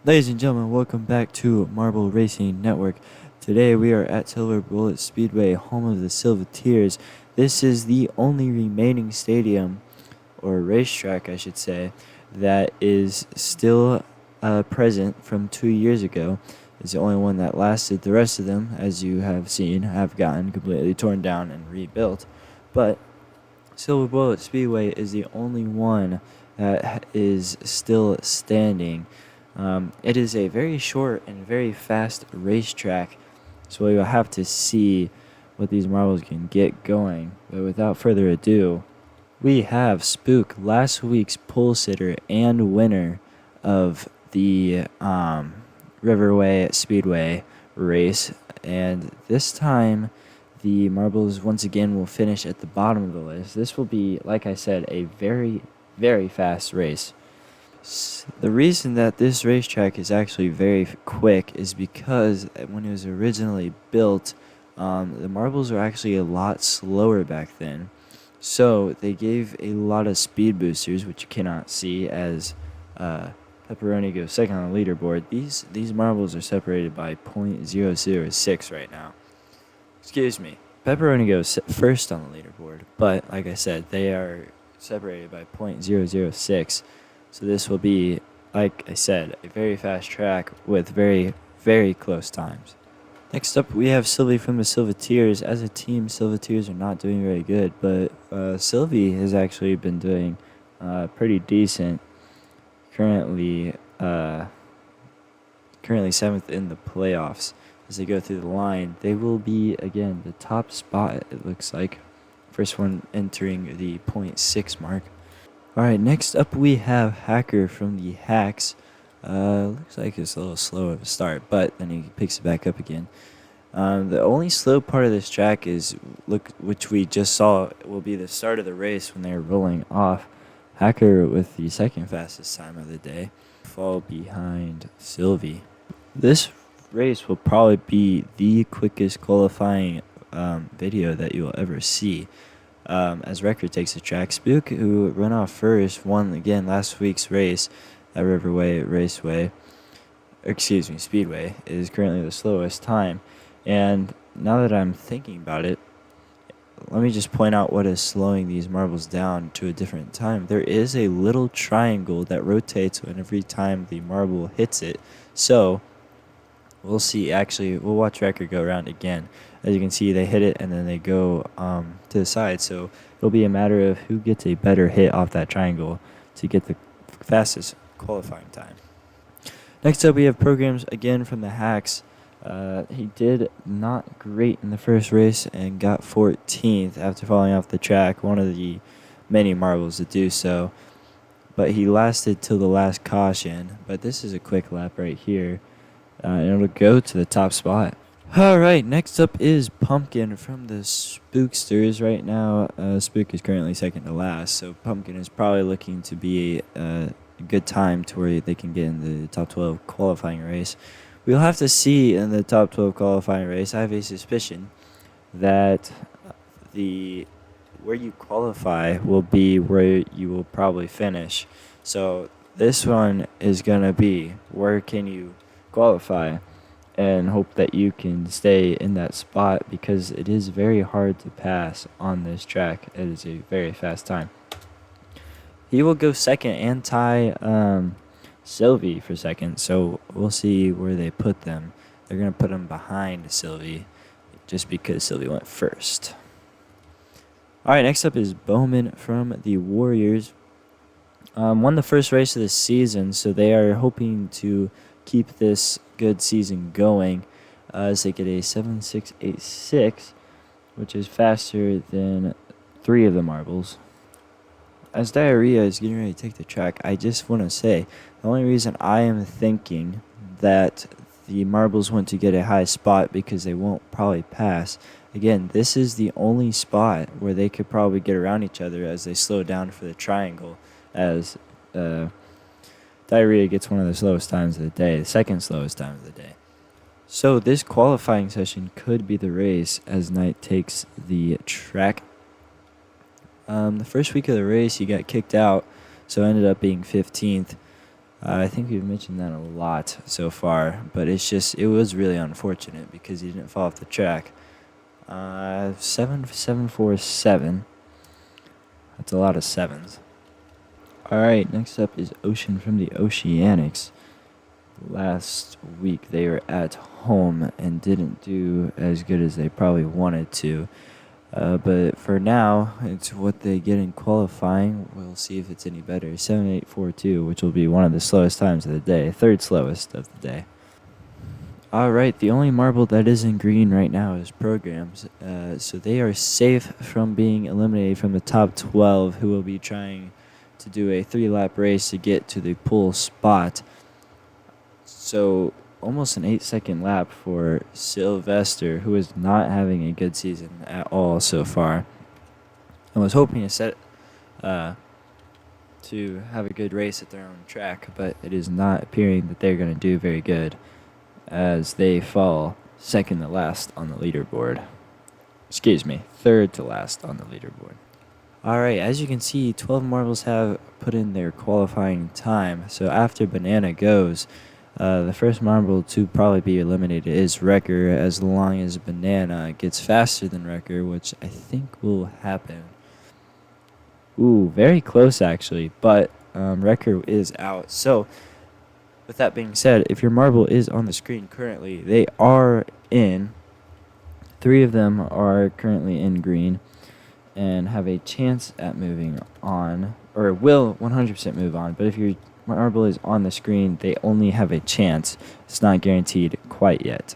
Ladies and gentlemen, welcome back to Marble Racing Network. Today we are at SilverBullet Speedway, home of the Silverteers. This is the only remaining stadium, or racetrack I should say, that is still present from 2 years ago. It's the only one that lasted. The rest of them, as you have seen, have gotten completely torn down and rebuilt. But SilverBullet Speedway is the only one that is still standing. It is a very short and very fast racetrack, so we will have to see what these marbles can get going. But without further ado, we have Spook, last week's pole sitter and winner of the Riverway Speedway race, and this time the marbles once again will finish at the bottom of the list. This will be, like I said, a very, very fast race. The reason that this racetrack is actually very quick is because when it was originally built, the marbles were actually a lot slower back then. So they gave a lot of speed boosters, which you cannot see as Pepperoni goes second on the leaderboard. These marbles are separated by .006 right now. Excuse me. Pepperoni goes first on the leaderboard, but like I said, they are separated by .006. So this will be, like I said, a very fast track with very, very close times. Next up, we have Sylvie from the Silverteers. As a team, Silverteers are not doing very good, but Sylvie has actually been doing pretty decent. Currently 7th in the playoffs. As they go through the line, they will be, again, the top spot, it looks like. First one entering the .6 mark. Alright, next up we have Hacker from the Hacks. Looks like it's a little slow of a start, but then he picks it back up again. The only slow part of this track is, which we just saw, will be the start of the race when they're rolling off. Hacker with the second fastest time of the day, fall behind Sylvie. This race will probably be the quickest qualifying video that you will ever see. As Record takes the track, Spook, who ran off first, won again last week's race at Riverway Raceway. Speedway is currently the slowest time. And now that I'm thinking about it, let me just point out what is slowing these marbles down to a different time. There is a little triangle that rotates every time the marble hits it. So we'll see. Actually, we'll watch Record go around again. As you can see, they hit it and then they go to the side. So it'll be a matter of who gets a better hit off that triangle to get the fastest qualifying time. Next up, we have Programs again from the Hacks. He did not great in the first race and got 14th after falling off the track. One of the many marbles to do so. But he lasted till the last caution. But this is a quick lap right here. And it'll go to the top spot. Alright, next up is Pumpkin from the Spooksters. Right now, Spook is currently second to last, so Pumpkin is probably looking to be a good time to where they can get in the top 12 qualifying race. We'll have to see in the top 12 qualifying race. I have a suspicion that where you qualify will be where you will probably finish. So this one is going to be where can you qualify and hope that you can stay in that spot, because it is very hard to pass on this track. It is a very fast time. He will go second and tie Sylvie for second, so we'll see where they put them. They're going to put him behind Sylvie just because Sylvie went first. Alright, next up is Bowman from the Warriors. Won the first race of the season, so they are hoping to keep this good season going as they get a 7.686, which is faster than 3 of the marbles. As Diarrhea is getting ready to take the track, I just want to say the only reason I am thinking that the marbles want to get a high spot because they won't probably pass. Again, this is the only spot where they could probably get around each other as they slow down for the triangle, as Diarrhea gets one of the slowest times of the day, the second slowest time of the day. So this qualifying session could be the race as Knight takes the track. The first week of the race, he got kicked out, so ended up being 15th. I think we've mentioned that a lot so far, but it was really unfortunate because he didn't fall off the track. 7.747. That's a lot of sevens. Alright, next up is Ocean from the Oceanics. Last week they were at home and didn't do as good as they probably wanted to. But for now, it's what they get in qualifying. We'll see if it's any better. 7.842, which will be one of the slowest times of the day. Third slowest of the day. Alright, the only marble that is in green right now is Programs. So they are safe from being eliminated from the top 12, who will be trying to do a 3-lap race to get to the pole spot. So almost an 8-second lap for Sylvester, who is not having a good season at all so far. I was hoping to have a good race at their own track, but it is not appearing that they're going to do very good, as they fall second to last on the leaderboard. Excuse me, third to last on the leaderboard. Alright, as you can see, 12 marbles have put in their qualifying time. So after Banana goes, the first marble to probably be eliminated is Wrecker, as long as Banana gets faster than Wrecker, which I think will happen. Ooh, very close actually, but Wrecker is out. So, with that being said, if your marble is on the screen currently, they are in. 3 of them are currently in green and have a chance at moving on, or will 100% move on. But if your marble is on the screen, they only have a chance. It's not guaranteed quite yet.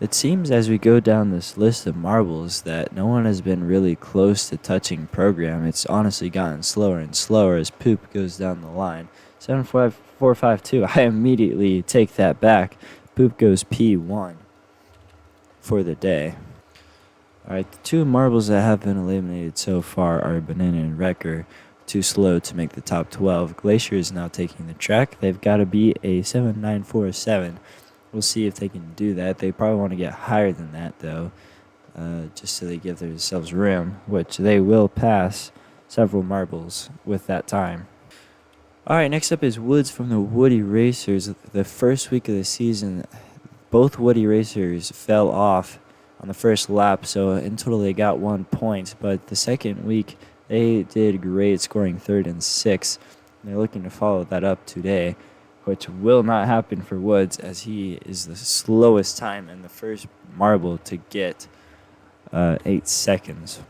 It seems as we go down this list of marbles that no one has been really close to touching Program. It's honestly gotten slower and slower as Poop goes down the line. 7.452. I immediately take that back. Poop goes P1 for the day. Alright, the 2 marbles that have been eliminated so far are Banana and Wrecker. Too slow to make the top 12. Glacier is now taking the track. They've got to be a 7.947. We'll see if they can do that. They probably want to get higher than that, though, just so they give themselves room, which they will pass several marbles with that time. Alright, next up is Woods from the Woody Racers. The first week of the season, both Woody Racers fell off on the first lap, so in total they got 1 point. But the second week, they did great, scoring 3rd and 6th. They're looking to follow that up today, which will not happen for Woods, as he is the slowest time and the first marble to get 8 seconds.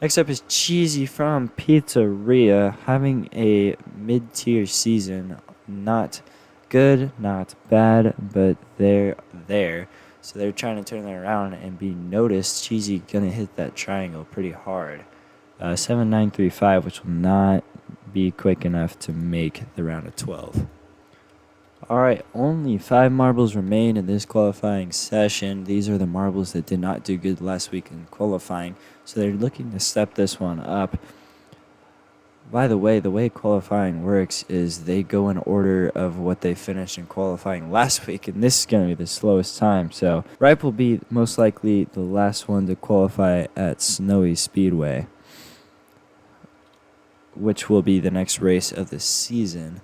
Next up is Cheesy from Pizzeria, having a mid-tier season. Not good, not bad, but they're there. So they're trying to turn that around and be noticed. Cheesy gonna hit that triangle pretty hard. 7.935, which will not be quick enough to make the round of 12. Alright, only 5 marbles remain in this qualifying session. These are the marbles that did not do good last week in qualifying, so they're looking to step this one up. By the way qualifying works is they go in order of what they finished in qualifying last week, and this is going to be the slowest time. So Ripe will be most likely the last one to qualify at Snowy Speedway, which will be the next race of the season.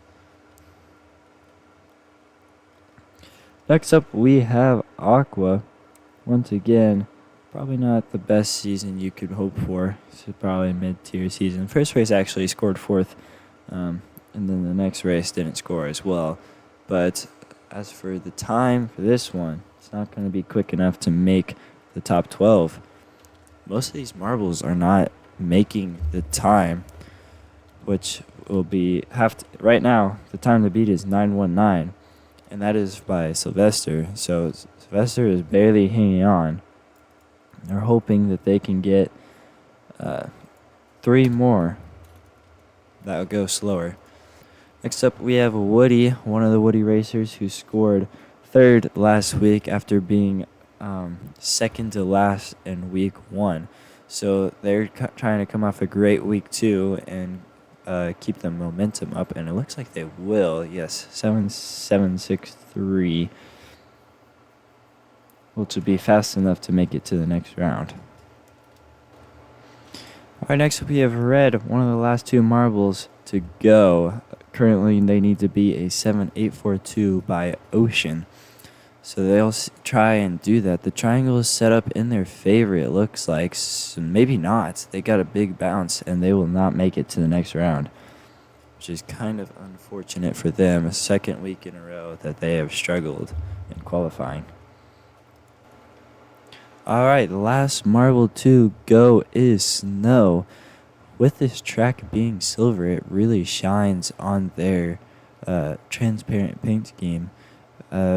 Next up, we have Aqua. Once again, probably not the best season you could hope for. It's probably a mid-tier season. First race actually scored 4th, and then the next race didn't score as well. But as for the time for this one, it's not going to be quick enough to make the top 12. Most of these marbles are not making the time, which will be right now. The time to beat is 9:19, and that is by Sylvester. So Sylvester is barely hanging on. They're hoping that they can get 3 more that will go slower. Next up, we have Woody, one of the Woody Racers, who scored 3rd last week after being 2nd to last in week 1. So they're trying to come off a great week 2 and keep the momentum up, and it looks like they will. Yes, 7.763. Which would be fast enough to make it to the next round. Alright, next up we have Red, one of the last 2 marbles to go. Currently, they need to be a 7.842 by Ocean. So they'll try and do that. The triangle is set up in their favor, it looks like. So maybe not. They got a big bounce, and they will not make it to the next round, which is kind of unfortunate for them. A second week in a row that they have struggled in qualifying. All right, the last marble to go is Snow. With this track being silver, it really shines on their transparent paint scheme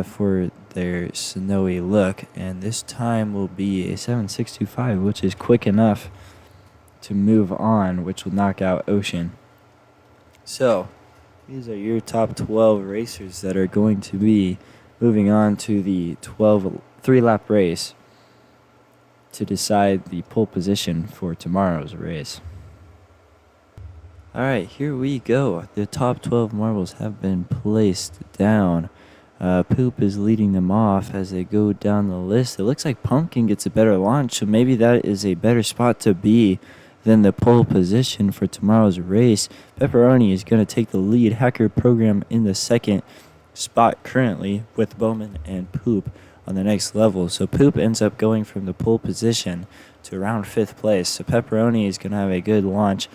for their snowy look. And this time will be a 7.625, which is quick enough to move on, which will knock out Ocean. So, these are your top 12 racers that are going to be moving on to the 3-lap race to decide the pole position for tomorrow's race. Alright, here we go. The top 12 marbles have been placed down. Poop is leading them off as they go down the list. It looks like Pumpkin gets a better launch, so maybe that is a better spot to be than the pole position for tomorrow's race. Pepperoni is going to take the lead. Hacker Program in the second spot currently, with Bowman and Poop on the next level. So Poop ends up going from the pole position to around 5th place. So Pepperoni is going to have a good launch.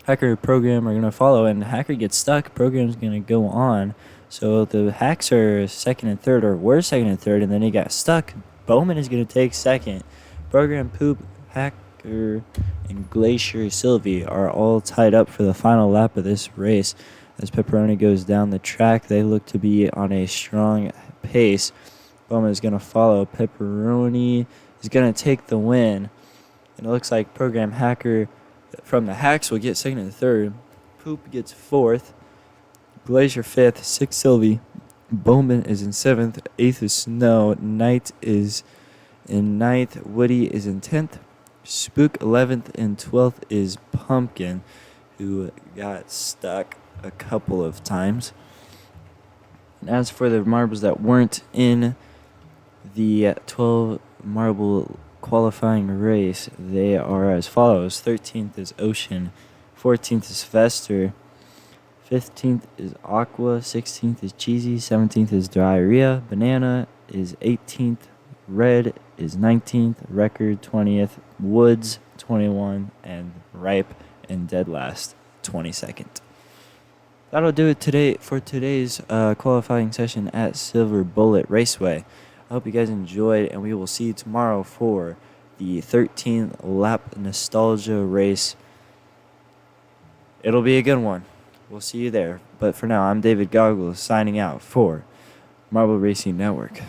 Hacker Program are going to follow, and Hacker gets stuck. Program's going to go on. So the Hacks are second and third, or were second and third, and then he got stuck. Bowman is going to take second. Program, Poop, Hacker, and Glacier Sylvie are all tied up for the final lap of this race. As Pepperoni goes down the track, they look to be on a strong pace. Bowman is going to follow. Pepperoni is going to take the win. And it looks like Program Hacker from the Hacks will get second and third. Poop gets 4th. Glacier 5th. 6th Sylvie. Bowman is in 7th. 8th is Snow. Knight is in 9th. Woody is in 10th. Spook 11th, and 12th is Pumpkin, who got stuck a couple of times. And as for the marbles that weren't in the 12 marble qualifying race, they are as follows. 13th is Ocean. 14th is Fester. 15th is Aqua. 16th is Cheesy. 17th is Diarrhea. Banana is 18th. Red is 19th. Record 20th. Woods 21. And Ripe and dead last 22nd. That'll do it today for today's qualifying session at SilverBullet Raceway. I hope you guys enjoyed, and we will see you tomorrow for the 13th lap nostalgia race. It'll be a good one. We'll see you there. But for now, I'm David Goggles signing out for Marble Racing Network.